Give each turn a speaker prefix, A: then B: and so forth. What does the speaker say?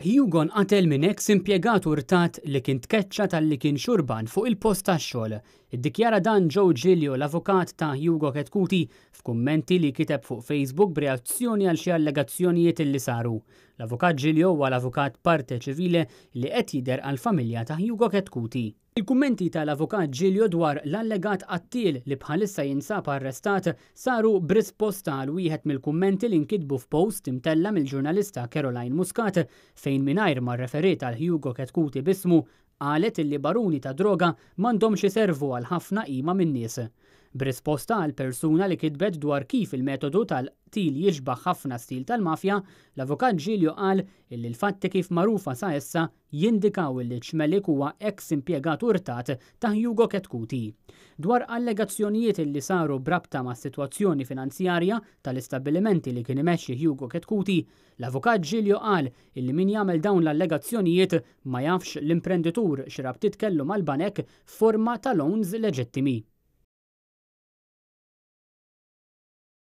A: Hugo nqatel minn eks impjegat urtat li kien tkeċċa tal-li kien xurban fuq il-post tax-xogħol. Iddikjara dan Joe Giglio, l-avukat ta' Hugo Ketkuti, f'kummenti li kiteb fuq Facebook b'reazzjoni għal xi allegazzjonijiet li saru. L-avukat Giglio huwa l-avukat parte ċivile li qed jidher għall-familja ta' Hugo Ketkuti. Il-kummenti tal-avukat Giglio dwar l-allegat qattil li bħalissa jinsab arrestat saru b'risposta għal wieħed mill-kummenti li nkitbu f'post imtella mill-ġurnalista Caroline Muscat fejn mingħajr ma rreferiet għal Hugo Ketkuti bismu qalet illi baruni ta' droga m'għandhomx iservu għal ħafna qima min-nies. B'risposta għal persuna li kitbet dwar kif il-metodu tal-qtil jiġbaħ ħafna stil tal-mafja, l-avukat Giglio qal illi l-fatti kif magħrufa sa issa jindikaw illi ċmelik huwa eks impjegat urtat ta' Hugo Ketkuti. Dwar allegazzjonijiet illi saru brabta ma' sitwazzjoni finanzjarja tal-istabbilimenti li kien imexxi Hugo Ketkuti, l-avukat Giglio qal illi min jagħmel dawn l-allegazzjonijiet ma jafx l-imprenditur x'rabtiet kellu mal-banek f'forma ta' loans leġittimi.